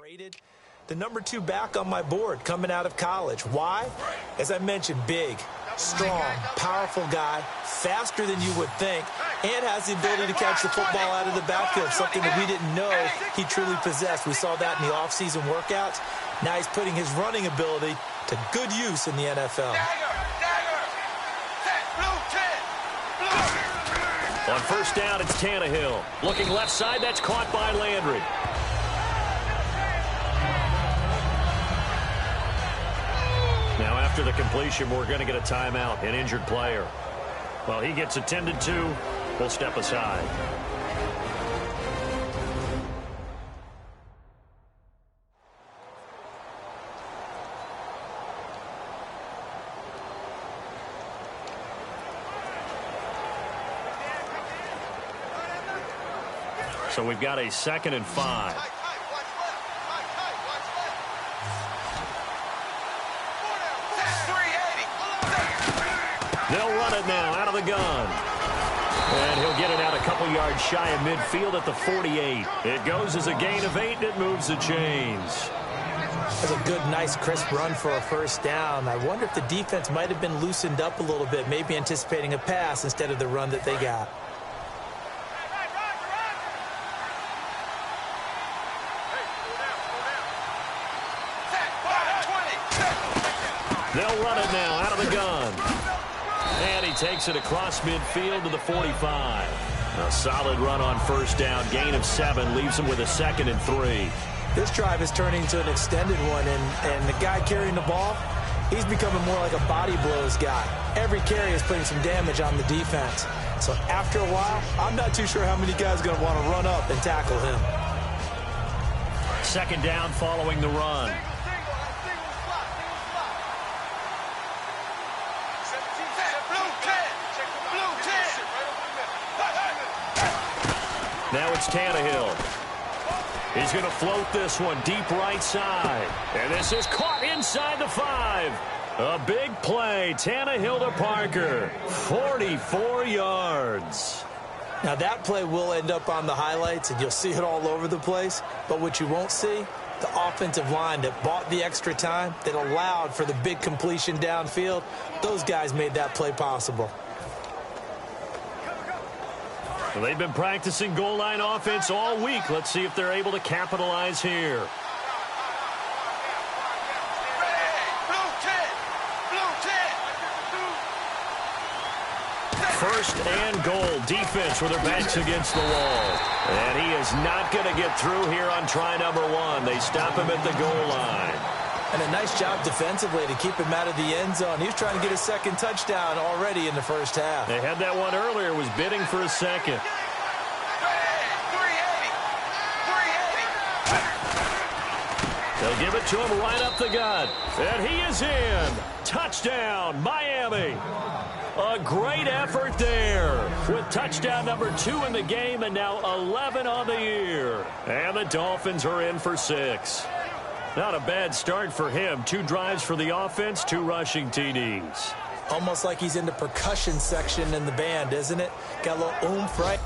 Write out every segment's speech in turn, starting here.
Rated the number 2 back on my board coming out of college. Why? As I mentioned, big, strong, powerful guy, faster than you would think, and has the ability to catch the football out of the backfield, something that we didn't know he truly possessed. We saw that in the offseason workouts. Now he's putting his running ability to good use in the NFL. On first down, it's Tannehill. Looking left side, that's caught by Landry. Now after the completion, we're going to get a timeout, an injured player. While he gets attended to, we'll step aside. So we've got a 2nd and 5. They'll run it now out of the gun. And he'll get it out a couple yards shy of midfield at the 48. It goes as a gain of 8, and it moves the chains. That's a good, nice, crisp run for a first down. I wonder if the defense might have been loosened up a little bit, maybe anticipating a pass instead of the run that they got. They'll run it now out of the gun. And he takes it across midfield to the 45. A solid run on first down. Gain of 7 leaves him with a 2nd and 3. This drive is turning into an extended one, and the guy carrying the ball, he's becoming more like a body blows guy. Every carry is putting some damage on the defense. So after a while, I'm not too sure how many guys are going to want to run up and tackle him. 2nd down following the run. Now it's Tannehill. He's going to float this one deep right side. And this is caught inside the 5. A big play. Tannehill to Parker. 44 yards. Now that play will end up on the highlights, and you'll see it all over the place. But what you won't see, the offensive line that bought the extra time, that allowed for the big completion downfield, those guys made that play possible. Well, they've been practicing goal line offense all week. Let's see if they're able to capitalize here. First and goal. Defense with their backs against the wall. And he is not going to get through here on try number 1. They stop him at the goal line. And a nice job defensively to keep him out of the end zone. He was trying to get a 2nd touchdown already in the first half. They had that one earlier, was bidding for a 2nd. They'll give it to him right up the gut. And he is in. Touchdown, Miami. A great effort there with touchdown number 2 in the game and now 11 on the year. And the Dolphins are in for 6. Not a bad start for him. 2 drives for the offense, 2 rushing TDs. Almost like he's in the percussion section in the band, isn't it? Got a little oomph, right?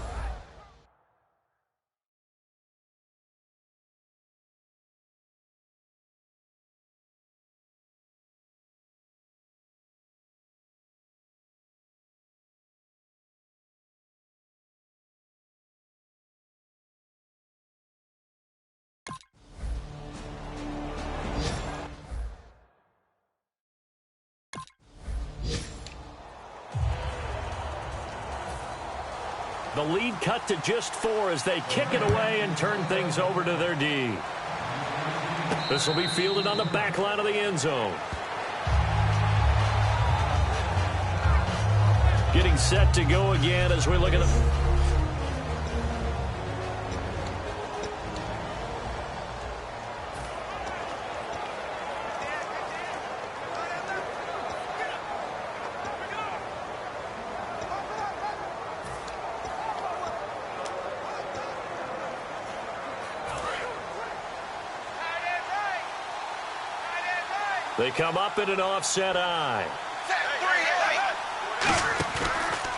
The lead cut to just 4 as they kick it away and turn things over to their D. This will be fielded on the back line of the end zone. Getting set to go again as we look at the... They come up in an offset eye.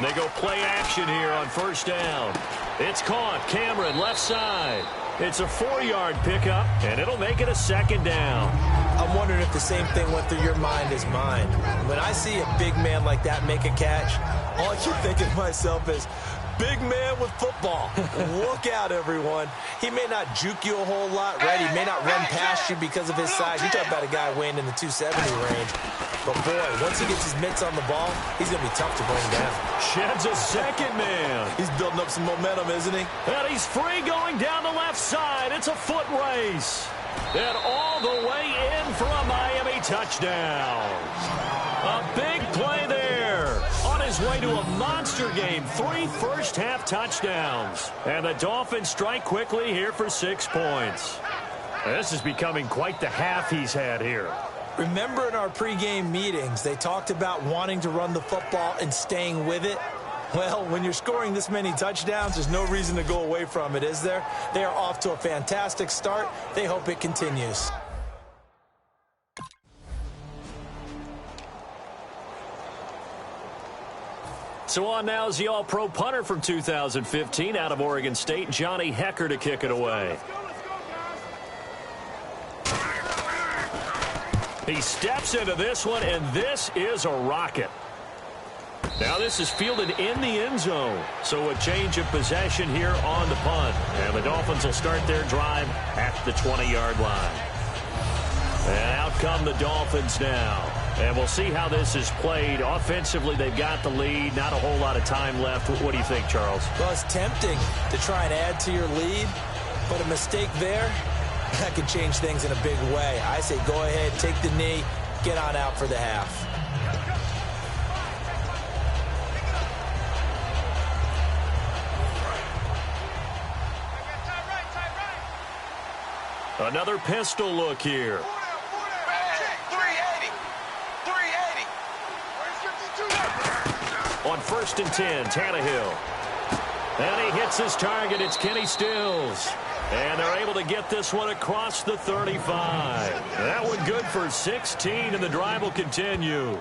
They go play action here on first down. It's caught. Cameron, left side. It's a 4-yard pickup, and it'll make it a second down. I'm wondering if the same thing went through your mind as mine. When I see a big man like that make a catch, all I keep thinking to myself is, big man with football. Look out, everyone. He may not juke you a whole lot, right? He may not run past you because of his size. You talk about a guy weighing in the 270 range. But, boy, once he gets his mitts on the ball, he's going to be tough to bring down. Sheds a second man. He's building up some momentum, isn't he? And he's free going down the left side. It's a foot race. And all the way in for a Miami touchdown. A big play there. On his way to a monster game. 3 first-half touchdowns. And the Dolphins strike quickly here for 6 points. This is becoming quite the half he's had here. Remember in our pregame meetings, they talked about wanting to run the football and staying with it? Well, when you're scoring this many touchdowns, there's no reason to go away from it, is there? They are off to a fantastic start. They hope it continues. So on now is the All-Pro punter from 2015 out of Oregon State, Johnny Hekker, to kick it away. He steps into this one, and this is a rocket. Now this is fielded in the end zone. So a change of possession here on the punt. And the Dolphins will start their drive at the 20-yard line. And out come the Dolphins now. And we'll see how this is played. Offensively, they've got the lead. Not a whole lot of time left. What do you think, Charles? Well, it's tempting to try and add to your lead. But a mistake there, that could change things in a big way. I say go ahead, take the knee, get on out for the half. Another pistol look here. 380. On 1st and 10, Tannehill. And he hits his target. It's Kenny Stills. And they're able to get this one across the 35. That one good for 16, and the drive will continue.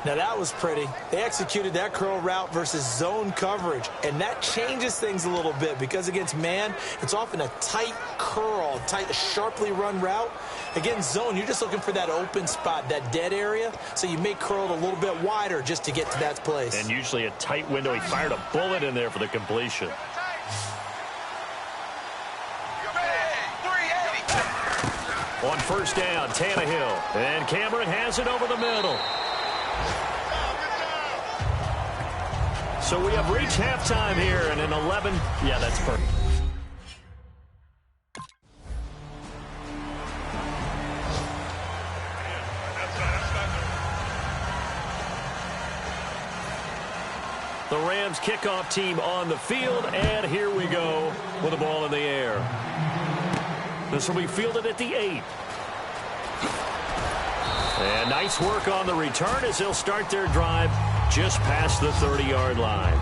Now, that was pretty. They executed that curl route versus zone coverage, and that changes things a little bit because against man, it's often a tight curl, tight, sharply run route. Against zone, you're just looking for that open spot, that dead area, so you may curl it a little bit wider just to get to that place. And usually a tight window. He fired a bullet in there for the completion. On 1st down, Tannehill. And Cameron has it over the middle. So we have reached halftime here, and an 11. Yeah, that's perfect. The Rams kickoff team on the field, and here we go with the ball in the air. This will be fielded at the 8. And nice work on the return as they'll start their drive just past the 30-yard line.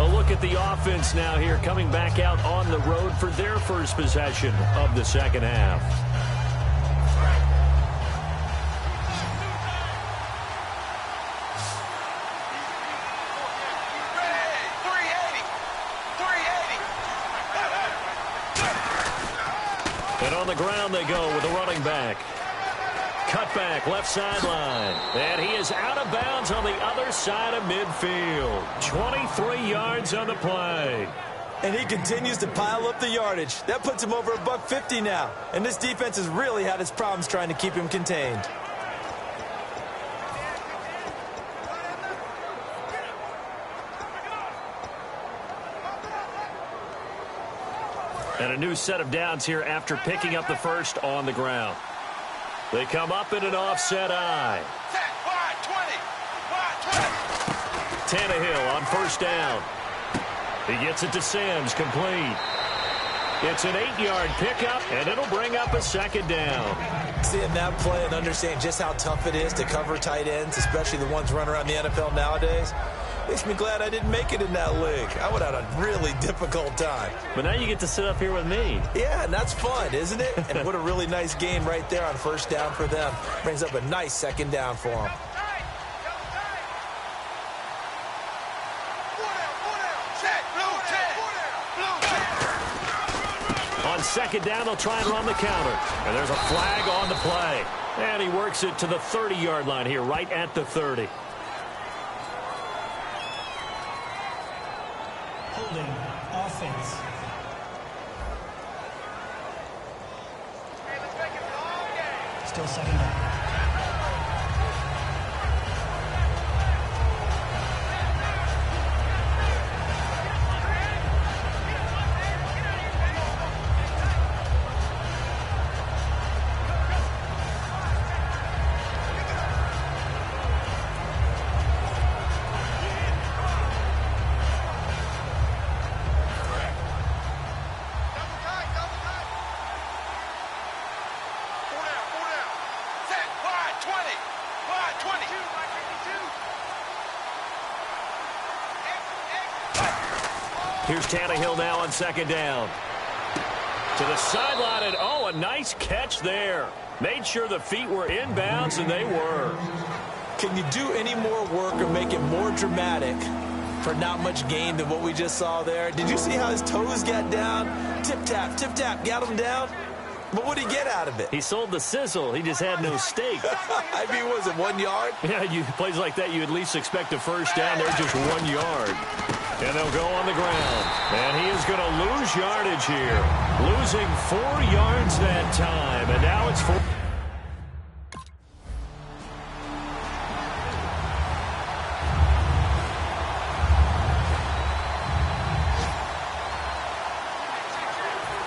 A look at the offense now here, coming back out on the road for their first possession of the second half. And on the ground they go with a running back. Cutback, left sideline. And he is out of bounds on the other side of midfield. 23 yards on the play. And he continues to pile up the yardage. That puts him over $150 now. And this defense has really had its problems trying to keep him contained. And a new set of downs here after picking up the first on the ground. They come up in an offset eye. Tannehill on 1st down. He gets it to Sims, complete. It's an 8-yard pickup, and it'll bring up a second down. Seeing that play and understanding just how tough it is to cover tight ends, especially the ones running around the NFL nowadays, makes me glad I didn't make it in that league. I would have had a really difficult time. But now you get to sit up here with me. Yeah, and that's fun, isn't it? And what a really nice gain right there on 1st down for them. Brings up a nice second down for them. second down, they'll try and run the counter. And there's a flag on the play. And he works it to the 30-yard line here, right at the 30. Holding offense. Still second down. Here's Tannehill now on second down. To the sideline, and oh, a nice catch there. Made sure the feet were inbounds, and they were. Can you do any more work or make it more dramatic for not much gain than what we just saw there? Did you see how his toes got down? Tip-tap, got him down. But what did he get out of it? He sold the sizzle. He just had no steak. I mean, was it 1 yard? Yeah, plays like that, you at least expect a first down. They're just 1 yard. And they'll go on the ground. And he is going to lose yardage here. Losing 4 yards that time. And now it's 4.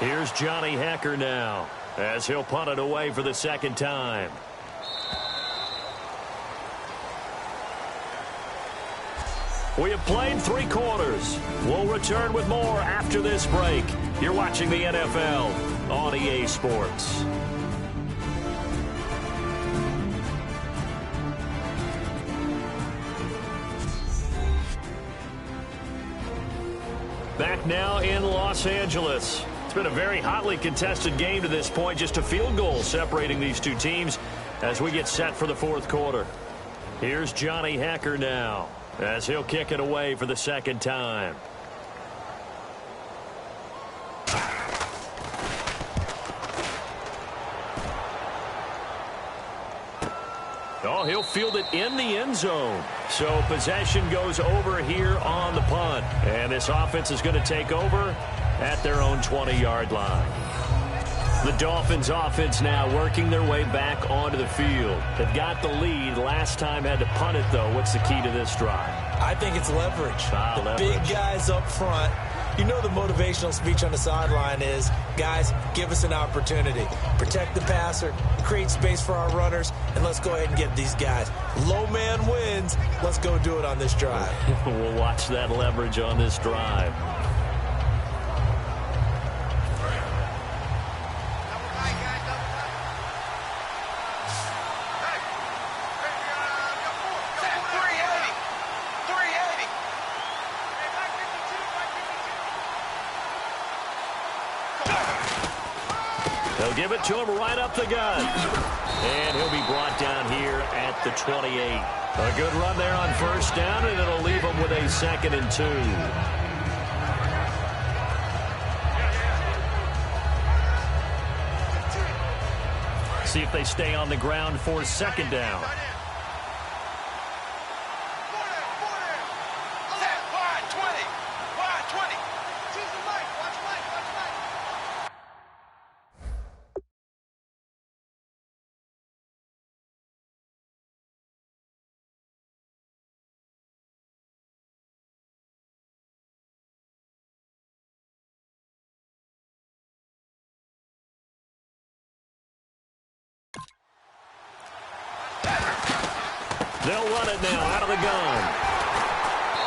Here's Johnny Hekker now as he'll punt it away for the second time. We have played 3 quarters. We'll return with more after this break. You're watching the NFL on EA Sports. Back now in Los Angeles. It's been a very hotly contested game to this point. Just a field goal separating these two teams as we get set for the fourth quarter. Here's Johnny Hekker now as he'll kick it away for the second time. Oh, he'll field it in the end zone. So possession goes over here on the punt. And this offense is going to take over at their own 20-yard line. The Dolphins offense now working their way back onto the field. They've got the lead. Last time had to punt it, though. What's the key to this drive? I think it's leverage. Leverage. Big guys up front. You know the motivational speech on the sideline is, guys, give us an opportunity. Protect the passer, create space for our runners, and let's go ahead and get these guys. Low man wins. Let's go do it on this drive. We'll watch that leverage on this drive. They'll give it to him right up the gut. And he'll be brought down here at the 28. A good run there on first down, and it'll leave him with a 2nd and 2. See if they stay on the ground for second down. They'll run it now out of the gun.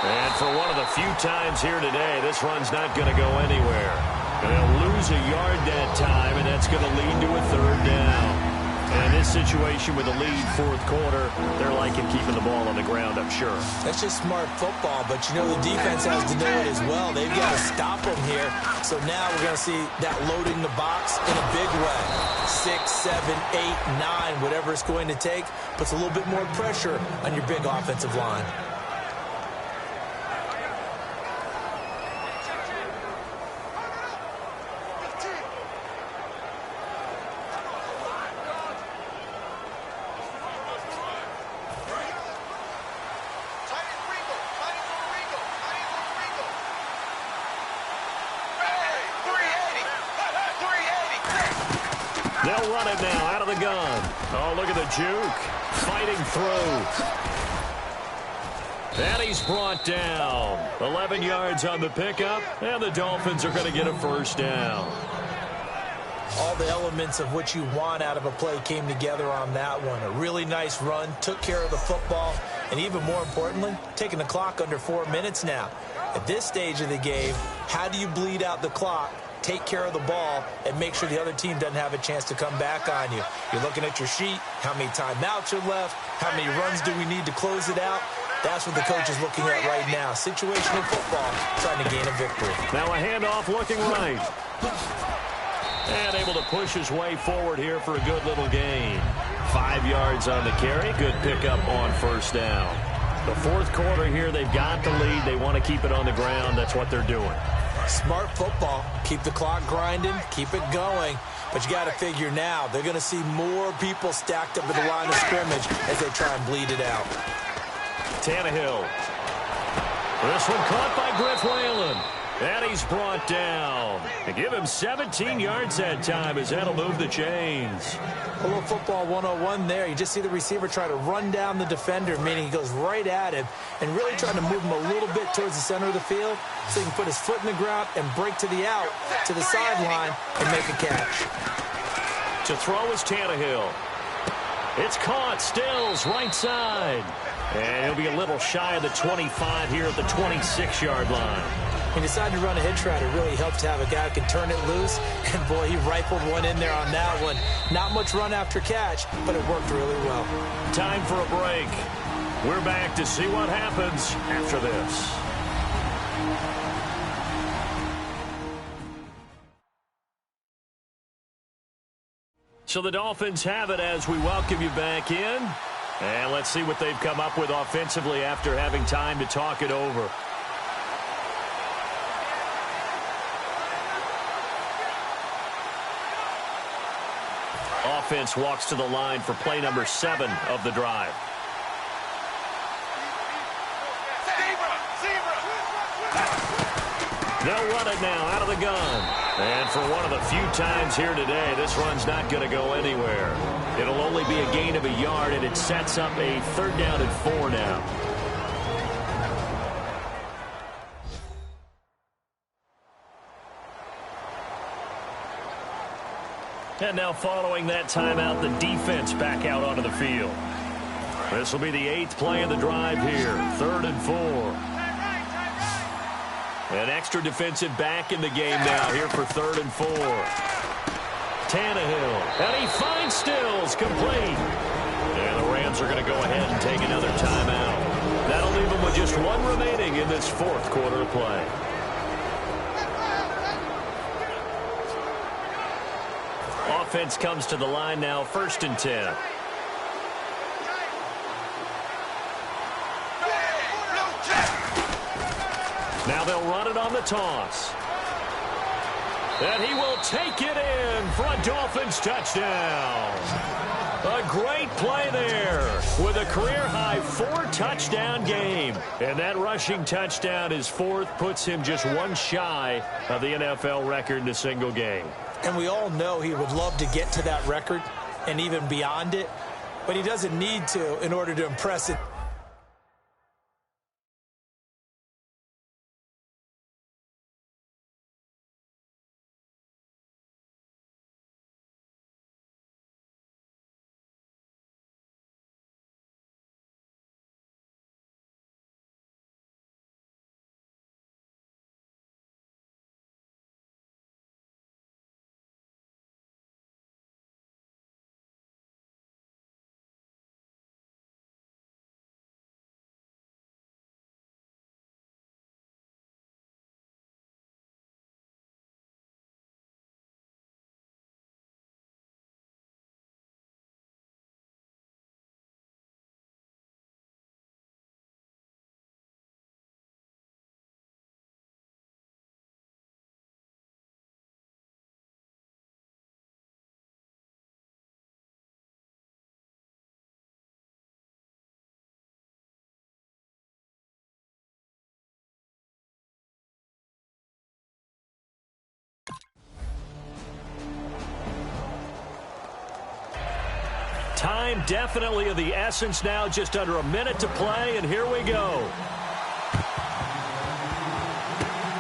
And for one of the few times here today, this run's not going to go anywhere. They'll lose a yard that time, and that's going to lead to a 3rd down. And in this situation with the lead, fourth quarter, they're liking keeping the ball on the ground, I'm sure. That's just smart football, but you know the defense has to know it as well. They've got to stop them here. So now we're going to see that loading the box in a big way. 6, 7, 8, 9, whatever it's going to take, puts a little bit more pressure on your big offensive line. They'll run it now out of the gun. Oh, look at the juke. Fighting through. And he's brought down. 11 yards on the pickup, and the Dolphins are going to get a first down. All the elements of what you want out of a play came together on that one. A really nice run, took care of the football, and even more importantly, taking the clock under 4 minutes now. At this stage of the game, how do you bleed out the clock, take care of the ball, and make sure the other team doesn't have a chance to come back on you? You're looking at your sheet, how many timeouts are left, how many runs do we need to close it out? That's what the coach is looking at right now. Situational football, trying to gain a victory. Now a handoff looking right. And able to push his way forward here for a good little gain. 5 yards on the carry. Good pickup on first down. The fourth quarter here, they've got the lead. They want to keep it on the ground. That's what they're doing. Smart football. Keep the clock grinding. Keep it going. But you got to figure now, they're going to see more people stacked up at the line of scrimmage as they try and bleed it out. Tannehill. This one caught by Griff Whalen. And he's brought down. And give him 17 yards that time as that'll move the chains. A little football 101 there. You just see the receiver try to run down the defender, meaning he goes right at him and really trying to move him a little bit towards the center of the field so he can put his foot in the ground and break to the out, to the sideline, and make a catch. To throw is Tannehill. It's caught. Stills right side. And he'll be a little shy of the 25 here at the 26-yard line. He decided to run a hitch route. It really helped to have a guy who can turn it loose. And, boy, he rifled one in there on that one. Not much run after catch, but it worked really well. Time for a break. We're back to see what happens after this. So the Dolphins have it as we welcome you back in. And let's see what they've come up with offensively after having time to talk it over. Offense walks to the line for play number 7 of the drive. They'll run it now out of the gun. And for one of the few times here today, this run's not going to go anywhere. It'll only be a gain of a yard, and it sets up a 3rd down and 4 now. And now following that timeout, the defense back out onto the field. This will be the 8th play of the drive here. 3rd and 4. An extra defensive back in the game now here for 3rd and 4. Tannehill. And he finds Stills complete. And the Rams are going to go ahead and take another timeout. That'll leave them with just 1 remaining in this 4th quarter of play. Offense comes to the line now, 1st and 10. Now they'll run it on the toss. And he will take it in for a Dolphins touchdown. A great play there with a career-high 4-touchdown game. And that rushing touchdown, his 4th, puts him just 1 shy of the NFL record in a single game. And we all know he would love to get to that record and even beyond it, but he doesn't need to in order to impress it. Time definitely of the essence now. Just under a minute to play, and here we go.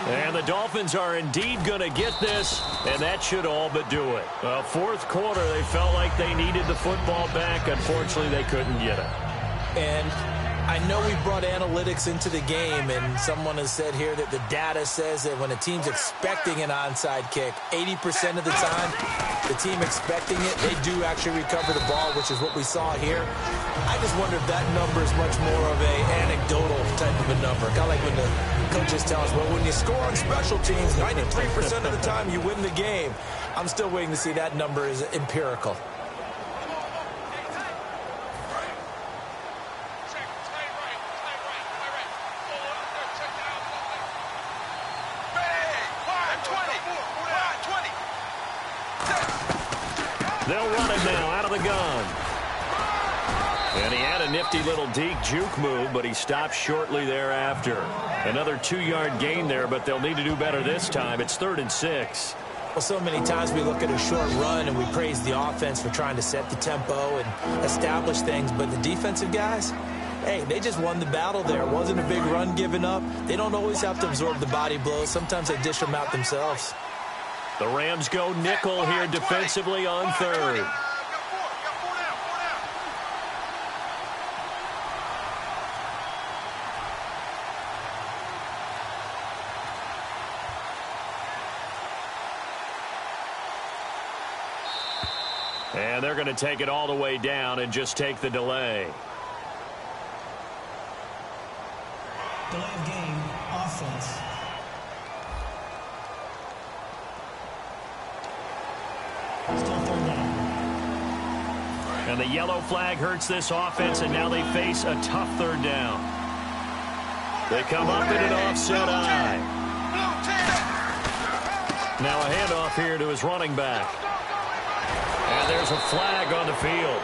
And the Dolphins are indeed going to get this, and that should all but do it. Fourth quarter, they felt like they needed the football back. Unfortunately, they couldn't get it. And I know we brought analytics into the game, and someone has said here that the data says that when a team's expecting an onside kick, 80% of the time, the team expecting it, they do actually recover the ball, which is what we saw here. I just wonder if that number is much more of a anecdotal type of a number. Kind of like when the coaches tell us, well, when you score on special teams, 93% of the time you win the game. I'm still waiting to see that number is empirical. They'll run it now out of the gun. And he had a nifty little deke juke move, but he stopped shortly thereafter. Another 2-yard gain there, but they'll need to do better this time. It's 3rd and 6. Well, so many times we look at a short run and we praise the offense for trying to set the tempo and establish things, but the defensive guys, hey, they just won the battle there. It wasn't a big run given up. They don't always have to absorb the body blows. Sometimes they dish them out themselves. The Rams go nickel here defensively on 3rd. And they're going to take it all the way down and just take the delay. Delay of game, offense. Still 3rd down. And the yellow flag hurts this offense, and now they face a tough 3rd down. They come up in an offset eye. Now a handoff here to his running back. And there's a flag on the field.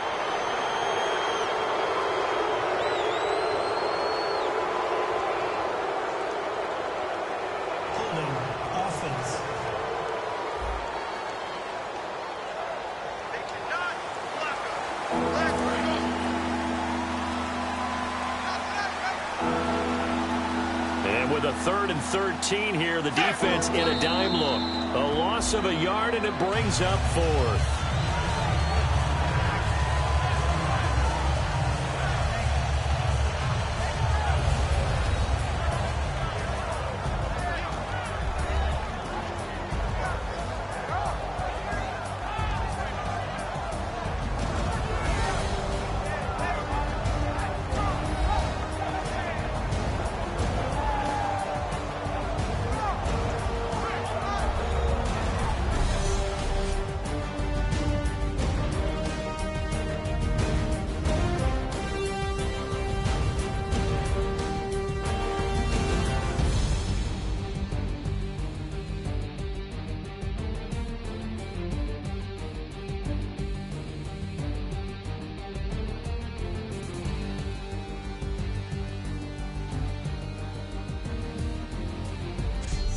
Holding, offense. And with a 3rd and 13 here, the defense in a dime look. A loss of a yard, and it brings up 4th.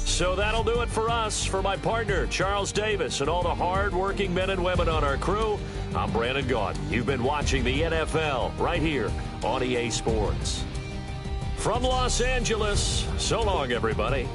So that'll do it for us. For my partner, Charles Davis, and all the hard-working men and women on our crew, I'm Brandon Gaudin. You've been watching the NFL right here on EA Sports. From Los Angeles, so long, everybody.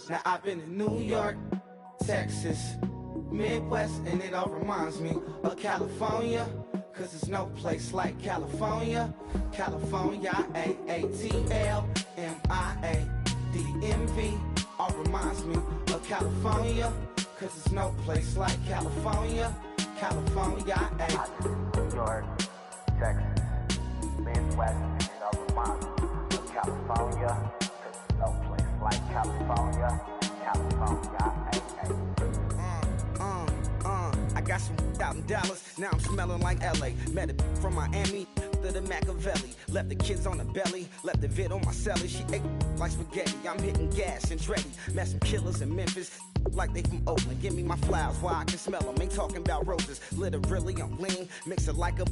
Now I've been in New York, Texas, Midwest, and it all reminds me of California, cause there's no place like California. California, A-A-T-L-M-I-A-D-M-V, all reminds me of California, cause there's no place like California. California, New York, Texas, Midwest, and it all reminds me got some out in Dallas, now I'm smelling like LA. Met a from Miami to the Machiavelli. Left the kids on the belly, left the vid on my celly. She ate like spaghetti, I'm hitting gas and Andretti. Met some killers in Memphis, like they from Oakland. Give me my flowers while I can smell them. Ain't talking about roses, literally I'm lean. Mix it like a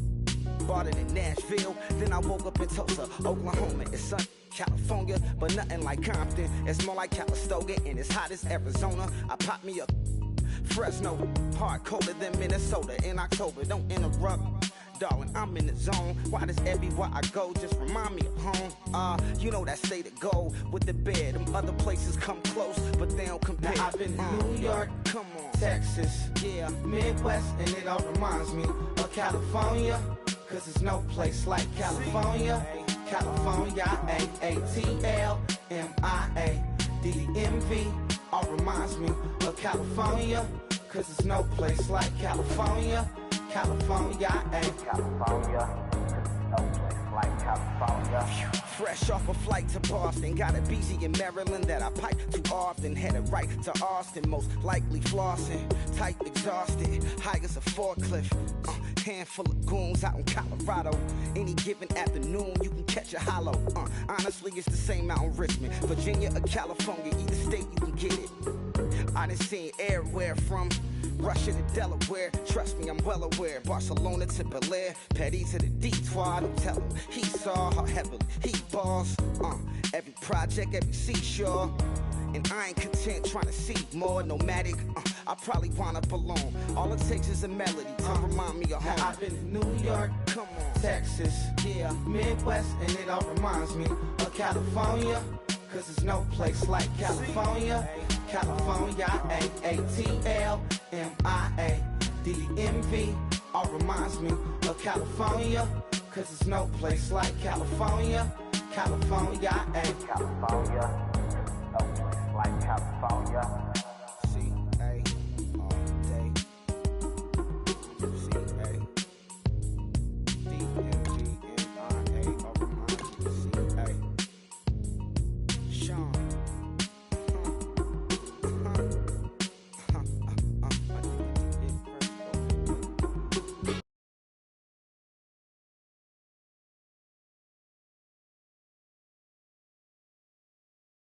bought it in Nashville. Then I woke up in Tulsa, Oklahoma. It's sun, California, but nothing like Compton. It's more like Calistoga and it's hot as Arizona. I pop me a Fresno, hard colder than Minnesota in October. Don't interrupt, darling, I'm in the zone. Why does everywhere I go just remind me of home? You know that state of gold with the bed. Them other places come close, but they don't compare. Now I've been to New York, come on, Texas, yeah, Midwest, and it all reminds me of California. Cause there's no place like California. California, A-A-T-L-M-I-A-D-D-M-V. All reminds me of California. Cause there's no place like California. California, California, no place like California. Fresh off a flight to Boston, got a BZ in Maryland that I pipe too often. Headed right to Austin, most likely flossing. Tight, exhausted, high as a forklift. Handful of goons out in Colorado. Any given afternoon, you can catch a hollow. Honestly, it's the same out in Richmond, Virginia or California. Either state, you can get it. I done seen everywhere from Russia to Delaware. Trust me, I'm well aware. Barcelona to Bel Air, Petty to the Detroit. Don't tell him he saw how heavily he balls. Every project, every seashore. And I ain't content trying to see more nomadic. I probably wind up alone. All it takes is a melody to remind me of home. Now I've been to New York, come on, Texas, yeah, Midwest, and it all reminds me of California. Cause there's no place like California. California, A-A-T-L-M-I-A-D-D-M-V. All reminds me of California. Cause there's no place like California. California, California.